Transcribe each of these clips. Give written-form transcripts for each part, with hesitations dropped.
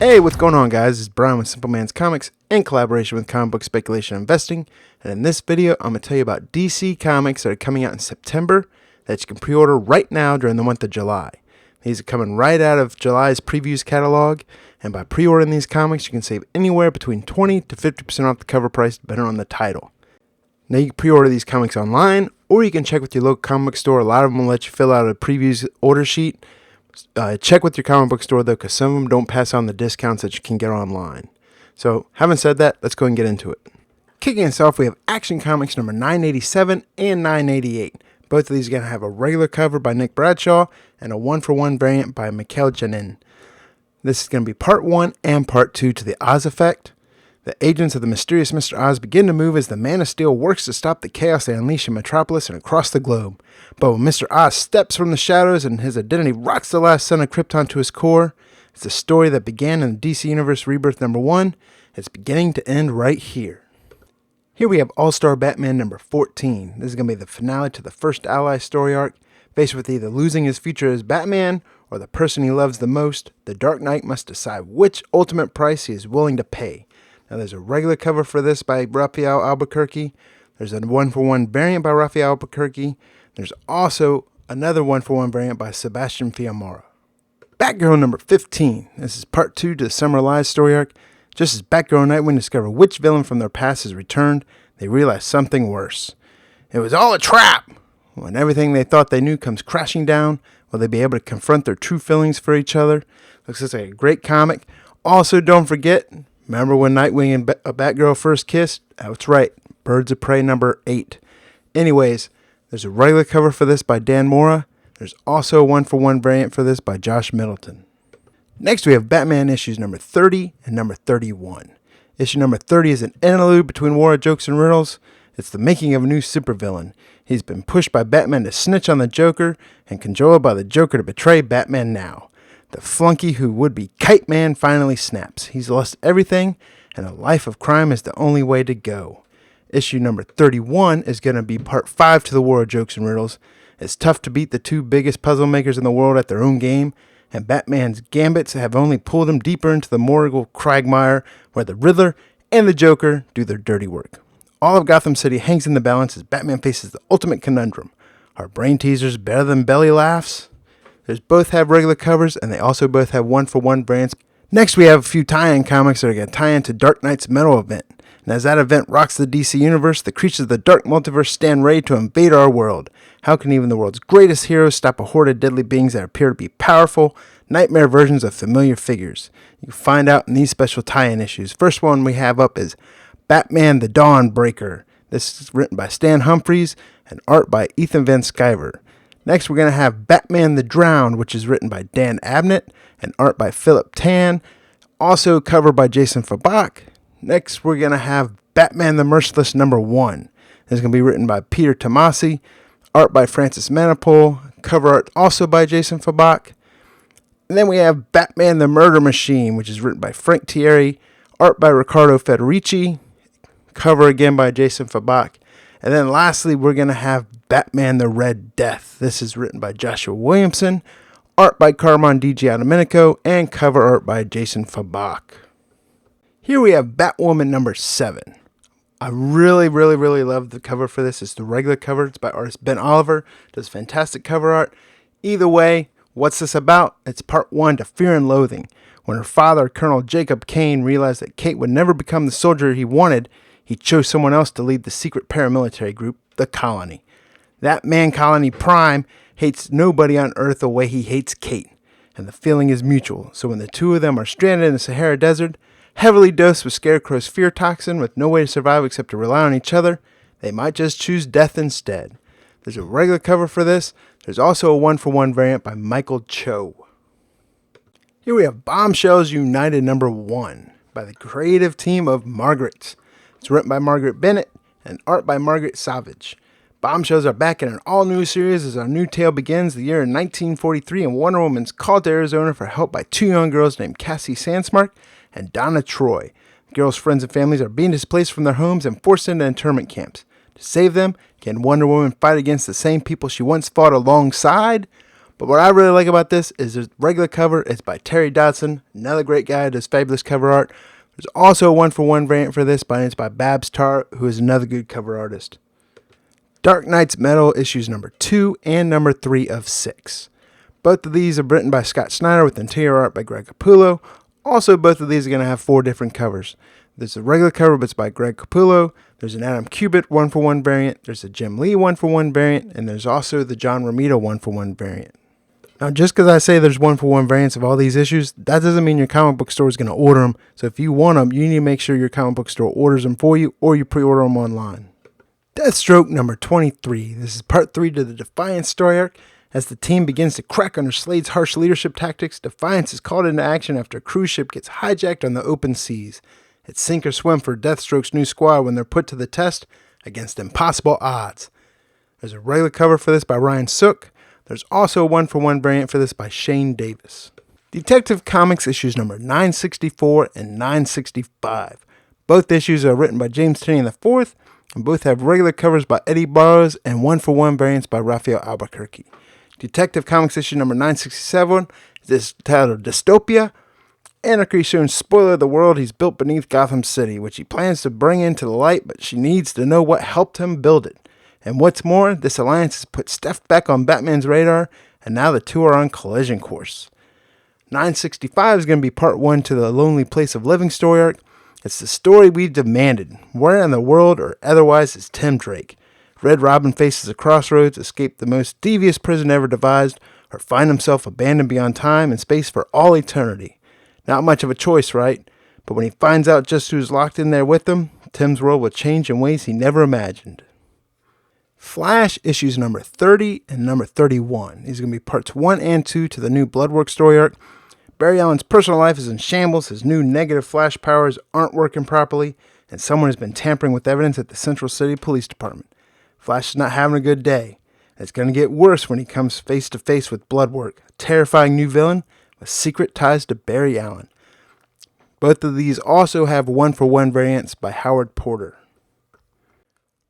Hey, what's going on, guys? It's Brian with Simpleman's Comics in collaboration with Comic Book Speculation Investing. And in this video, I'm going to tell you about DC comics that are coming out in September that you can pre-order right now during the month of July. These are coming right out of July's previews catalog. And by pre-ordering these comics, you can save anywhere between 20 to 50% off the cover price, depending on the title. Now, you can pre-order these comics online, or you can check with your local comic book store. A lot of them will let you fill out a previews order sheet. Check with your comic book store, though, because some of them don't pass on the discounts that you can get online. So, having said that, let's go and get into it. Kicking us off, we have Action Comics number 987 and 988. Both of these are going to have a regular cover by Nick Bradshaw and a one-for-one variant by Mikel Janin. This is going to be part 1 and part 2 to the Oz Effect. The agents of the mysterious Mr. Oz begin to move as the Man of Steel works to stop the chaos they unleash in Metropolis and across the globe. But when Mr. Oz steps from the shadows and his identity rocks the last son of Krypton to his core, it's the story that began in the DC Universe Rebirth number 1. It's beginning to end right here. Here we have All-Star Batman number 14. This is going to be the finale to the first Ally story arc. Faced with either losing his future as Batman or the person he loves the most, the Dark Knight must decide which ultimate price he is willing to pay. Now, there's a regular cover for this by Raphael Albuquerque. There's a one-for-one variant by Raphael Albuquerque. There's also another one-for-one variant by Sebastian Fiamara. Batgirl number 15. This is part 2 to the Summer Lies story arc. Just as Batgirl and Nightwing discover which villain from their past has returned, they realize something worse. It was all a trap! When everything they thought they knew comes crashing down, will they be able to confront their true feelings for each other? Looks like a great comic. Also, don't forget, remember when Nightwing and Batgirl first kissed? That's right, Birds of Prey number 8. Anyways, there's a regular cover for this by Dan Mora. There's also a one-for-one variant for this by Josh Middleton. Next, we have Batman issues number 30 and number 31. Issue number 30 is an interlude between War of Jokes and Riddles. It's the making of a new supervillain. He's been pushed by Batman to snitch on the Joker and cajoled by the Joker to betray Batman now. The flunky who would be Kite Man finally snaps. He's lost everything, and a life of crime is the only way to go. Issue number 31 is going to be part 5 to the War of Jokes and Riddles. It's tough to beat the two biggest puzzle makers in the world at their own game, and Batman's gambits have only pulled him deeper into the moral quagmire where the Riddler and the Joker do their dirty work. All of Gotham City hangs in the balance as Batman faces the ultimate conundrum. Are brain teasers better than belly laughs? There's both have regular covers, and they also both have one-for-one variants. Next, we have a few tie-in comics that are going to tie into Dark Knight's Metal event. And as that event rocks the DC Universe, the creatures of the Dark Multiverse stand ready to invade our world. How can even the world's greatest heroes stop a horde of deadly beings that appear to be powerful, nightmare versions of familiar figures? You can find out in these special tie-in issues. First one we have up is Batman the Dawnbreaker. This is written by Stan Humphries and art by Ethan Van Sciver. Next, we're going to have Batman the Drowned, which is written by Dan Abnett and art by Philip Tan. Also covered by Jason Fabak. Next, we're going to have Batman the Merciless number 1. This is going to be written by Peter Tomasi, art by Francis Manapul, cover art also by Jason Fabak. And then we have Batman the Murder Machine, which is written by Frank Thierry, art by Riccardo Federici, cover again by Jason Fabak. And then lastly, we're going to have Batman the Red Death. This is written by Joshua Williamson, art by Carmine Di Giandomenico, and cover art by Jason Fabak. Here we have Batwoman number 7. I really love the cover for this. It's the regular cover. It's by artist Ben Oliver. Does fantastic cover art. Either way, what's this about? It's part 1 to Fear and Loathing. When her father, Colonel Jacob Kane, realized that Kate would never become the soldier he wanted, he chose someone else to lead the secret paramilitary group, the Colony. That man, Colony Prime, hates nobody on Earth the way he hates Kate, and the feeling is mutual. So when the two of them are stranded in the Sahara Desert, heavily dosed with Scarecrow's fear toxin with no way to survive except to rely on each other, they might just choose death instead. There's a regular cover for this. There's also a one-for-one variant by Michael Cho. Here we have Bombshells United number 1 by the creative team of Margaret. It's written by Margaret Bennett and art by Margaret Savage. Bombshells are back in an all-new series as our new tale begins the year in 1943, and Wonder Woman's called to Arizona for help by two young girls named Cassie Sandsmark and Donna Troy. The girls' friends and families are being displaced from their homes and forced into internment camps. To save them, can Wonder Woman fight against the same people she once fought alongside? But what I really like about this is there's regular cover. It's by Terry Dodson, another great guy who does fabulous cover art. There's also a 1-for-1 variant for this, and it's by Babs Tarr, who is another good cover artist. Dark Knight's Metal issues number 2 and number 3 of 6. Both of these are written by Scott Snyder with interior art by Greg Capullo. Also, both of these are going to have 4 different covers. There's a regular cover, but it's by Greg Capullo. There's an Adam Kubert 1-for-1 variant. There's a Jim Lee 1-for-1 variant. And there's also the John Romita 1-for-1 variant. Now, just because I say there's 1-for-1 variants of all these issues, that doesn't mean your comic book store is going to order them. So if you want them, you need to make sure your comic book store orders them for you, or you pre-order them online. Deathstroke number 23. This is part 3 to the Defiance story arc. As the team begins to crack under Slade's harsh leadership tactics, Defiance is called into action after a cruise ship gets hijacked on the open seas. It's sink or swim for Deathstroke's new squad when they're put to the test against impossible odds. There's a regular cover for this by Ryan Sook. There's also a 1-for-1 variant for this by Shane Davis. Detective Comics issues number 964 and 965. Both issues are written by James Tynion IV, and both have regular covers by Eddy Barrows and 1-for-1 variants by Raphael Albuquerque. Detective Comics issue number 967 is titled Dystopia. Anarchy shows spoiler the world he's built beneath Gotham City, which he plans to bring into the light, but she needs to know what helped him build it. And what's more, this alliance has put Steph back on Batman's radar, and now the two are on collision course. 965 is going to be part 1 to the Lonely Place of Living story arc. It's the story we demanded. Where in the world or otherwise is Tim Drake? Red Robin faces a crossroads, escape the most devious prison ever devised, or find himself abandoned beyond time and space for all eternity. Not much of a choice, right? But when he finds out just who's locked in there with him, Tim's world will change in ways he never imagined. Flash issues number 30 and number 31. These are going to be parts 1 and 2 to the new Bloodwork story arc. Barry Allen's personal life is in shambles, his new negative Flash powers aren't working properly, and someone has been tampering with evidence at the Central City Police Department. Flash is not having a good day. It's going to get worse when he comes face to face with Bloodwork, a terrifying new villain with secret ties to Barry Allen. Both of these also have 1-for-1 variants by Howard Porter.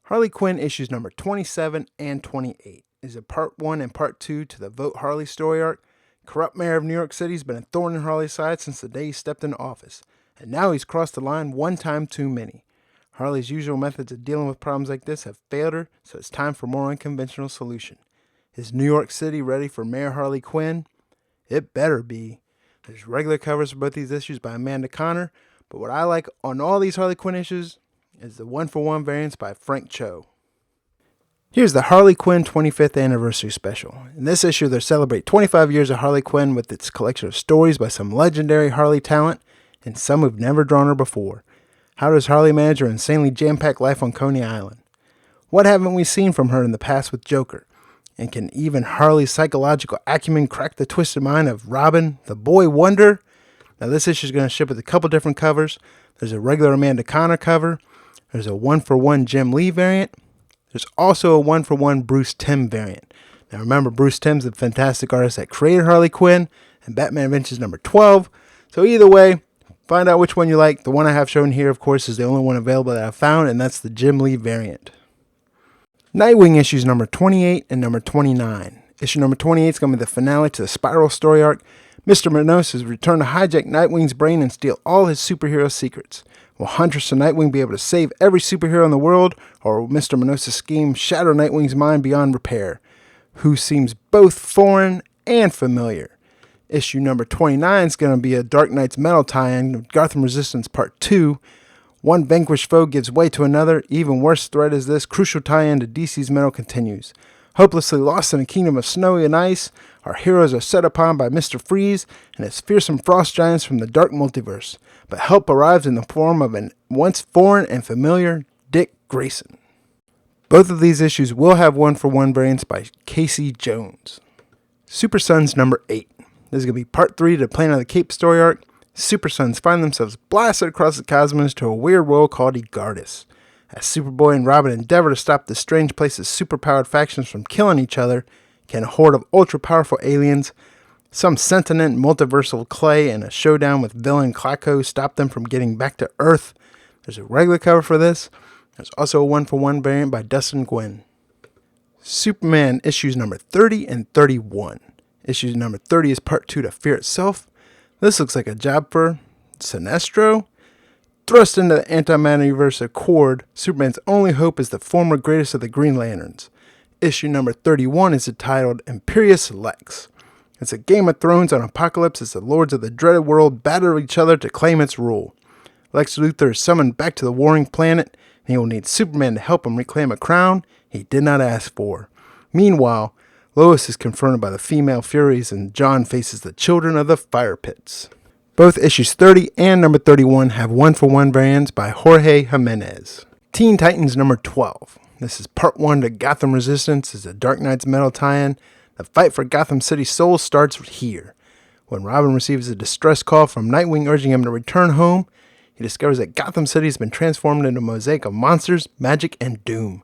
Harley Quinn issues number 27 and 28 is a part 1 and part 2 to the Vote Harley story arc. Corrupt mayor of New York City has been a thorn in Harley's side since the day he stepped into office, and now he's crossed the line one time too many. Harley's usual methods of dealing with problems like this have failed her, so it's time for a more unconventional solution. Is New York City ready for Mayor Harley Quinn? It better be. There's regular covers for both these issues by Amanda Connor, but what I like on all these Harley Quinn issues is the 1-for-1 variants by Frank Cho. Here's the Harley Quinn 25th Anniversary Special. In this issue, they celebrate 25 years of Harley Quinn with its collection of stories by some legendary Harley talent and some who've never drawn her before. How does Harley manage her insanely jam-packed life on Coney Island? What haven't we seen from her in the past with Joker? And can even Harley's psychological acumen crack the twisted mind of Robin, the boy wonder? Now this issue is going to ship with a couple different covers. There's a regular Amanda Connor cover. There's a 1-for-1 Jim Lee variant. There's also a 1-for-1 Bruce Timm variant. Now remember, Bruce Timm's the fantastic artist that created Harley Quinn and Batman Adventures number 12. So either way, find out which one you like. The one I have shown here, of course, is the only one available that I've found, and that's the Jim Lee variant. Nightwing issues number 28 and number 29. Issue number 28 is going to be the finale to the Spiral story arc. Mr. Manos has returned to hijack Nightwing's brain and steal all his superhero secrets. Will Huntress and Nightwing be able to save every superhero in the world, or will Mr. Manos' scheme shatter Nightwing's mind beyond repair? Who seems both foreign and familiar. Issue number 29 is going to be a Dark Knight's Metal tie-in of Gotham Resistance Part 2. One vanquished foe gives way to another. Even worse threat is this crucial tie-in to DC's Metal continues. Hopelessly lost in a kingdom of snow and ice, our heroes are set upon by Mr. Freeze and his fearsome frost giants from the dark multiverse. But help arrives in the form of an once foreign and familiar Dick Grayson. Both of these issues will have 1-for-1 variants by Casey Jones. Super Sons number 8. This is going to be part 3 to Planet of the Cape story arc. Super Sons find themselves blasted across the cosmos to a weird world called Egardis. As Superboy and Robin endeavor to stop this strange place's superpowered factions from killing each other, can a horde of ultra-powerful aliens, some sentient multiversal clay, and a showdown with villain Klaako stop them from getting back to Earth? There's a regular cover for this. There's also a 1-for-1 variant by Dustin Gwynn. Superman issues number 30 and 31. Issue number 30 is part 2 to Fear Itself. This looks like a job for Sinestro. Thrust into the anti-universe accord, Superman's only hope is the former greatest of the Green Lanterns. Issue number 31 is entitled Imperious Lex. It's a Game of Thrones on Apocalypse as the lords of the dreaded world battle each other to claim its rule. Lex Luthor is summoned back to the warring planet, and he will need Superman to help him reclaim a crown he did not ask for. Meanwhile, Lois is confronted by the female Furies, and John faces the children of the fire pits. Both issues 30 and number 31 have one-for-one variants by Jorge Jimenez. Teen Titans number 12. This is part 1 to Gotham Resistance as a Dark Knight's Metal tie-in. The fight for Gotham City's soul starts here. When Robin receives a distress call from Nightwing urging him to return home, he discovers that Gotham City has been transformed into a mosaic of monsters, magic, and doom.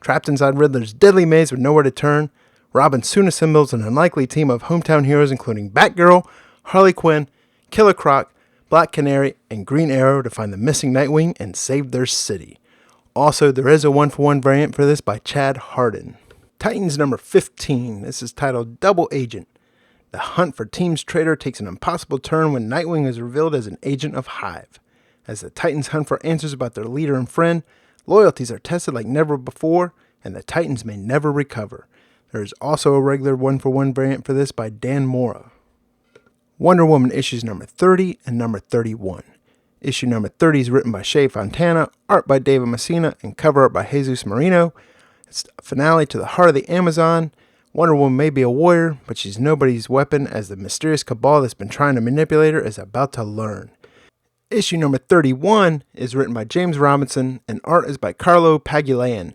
Trapped inside Riddler's deadly maze with nowhere to turn, Robin soon assembles an unlikely team of hometown heroes including Batgirl, Harley Quinn, Killer Croc, Black Canary, and Green Arrow to find the missing Nightwing and save their city. Also, there is a one-for-one variant for this by Chad Hardin. Titans number 15. This is titled Double Agent. The hunt for Team's traitor takes an impossible turn when Nightwing is revealed as an agent of Hive. As the Titans hunt for answers about their leader and friend, loyalties are tested like never before, and the Titans may never recover. There is also a regular one-for-one variant for this by Dan Mora. Wonder Woman issues number 30 and number 31. Issue number 30 is written by Shea Fontana, art by David Messina, and cover art by Jesus Marino. It's the finale to the Heart of the Amazon. Wonder Woman may be a warrior, but she's nobody's weapon as the mysterious cabal that's been trying to manipulate her is about to learn. Issue number 31 is written by James Robinson, and art is by Carlo Pagulayan.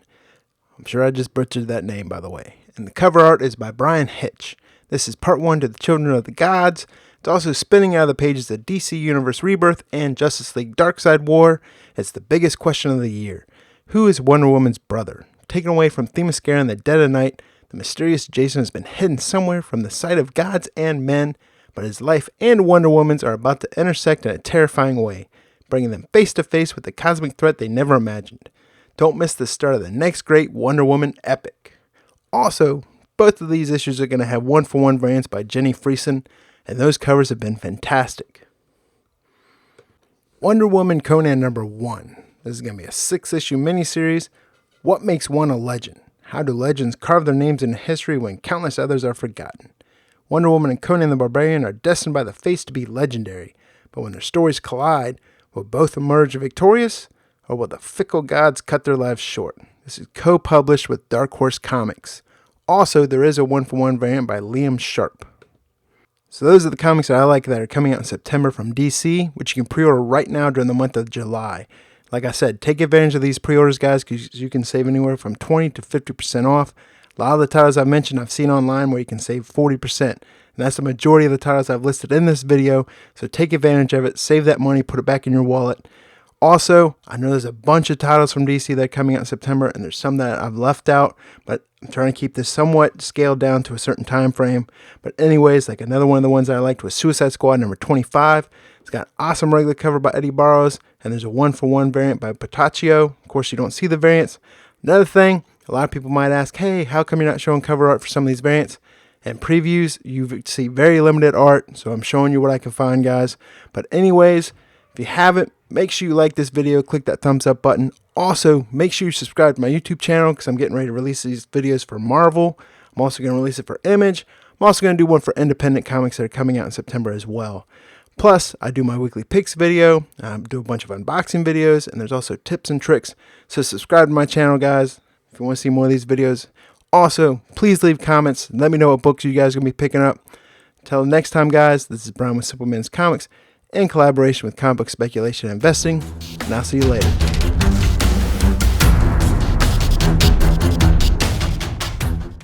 I'm sure I just butchered that name, by the way. And the cover art is by Brian Hitch. This is part 1 to the Children of the Gods. It's also spinning out of the pages of DC Universe Rebirth and Justice League Darkseid War. It's the biggest question of the year. Who is Wonder Woman's brother? Taken away from Themyscira in the dead of night, the mysterious Jason has been hidden somewhere from the sight of gods and men, but his life and Wonder Woman's are about to intersect in a terrifying way, bringing them face to face with the cosmic threat they never imagined. Don't miss the start of the next great Wonder Woman epic. Also, both of these issues are going to have one-for-one variants by Jenny Friesen, and those covers have been fantastic. Wonder Woman Conan number 1. This is going to be a 6-issue miniseries. What makes one a legend? How do legends carve their names into history when countless others are forgotten? Wonder Woman and Conan the Barbarian are destined by the fates to be legendary, but when their stories collide, will both emerge victorious, or will the fickle gods cut their lives short? This is co-published with Dark Horse Comics. Also, there is a one-for-one variant by Liam Sharp. So those are the comics that I like that are coming out in September from DC, which you can pre-order right now during the month of July. Like I said, take advantage of these pre-orders, guys, because you can save anywhere from 20 to 50% off. A lot of the titles I've mentioned I've seen online where you can save 40%. And that's the majority of the titles I've listed in this video. So take advantage of it, save that money, put it back in your wallet. Also, I know there's a bunch of titles from DC that are coming out in September, and there's some that I've left out, but I'm trying to keep this somewhat scaled down to a certain time frame. But anyways, like another one of the ones that I liked was Suicide Squad number 25. It's got an awesome regular cover by Eddy Barrows, and there's a one-for-one variant by Pataccio. Of course, you don't see the variants. Another thing, a lot of people might ask, hey, how come you're not showing cover art for some of these variants? And previews, you see very limited art, so I'm showing you what I can find, guys. But anyways, if you haven't, make sure you like this video, click that thumbs up button. Also, make sure you subscribe to my YouTube channel because I'm getting ready to release these videos for Marvel. I'm also going to release it for Image. I'm also going to do one for independent comics that are coming out in September as well. Plus, I do my weekly picks video, I do a bunch of unboxing videos, and there's also tips and tricks. So subscribe to my channel, guys, if you want to see more of these videos. Also, please leave comments and let me know what books you guys are going to be picking up. Until next time, guys, this is Brian with Simpleman's Comics in collaboration with Comic Book Speculation and Investing, and I'll see you later.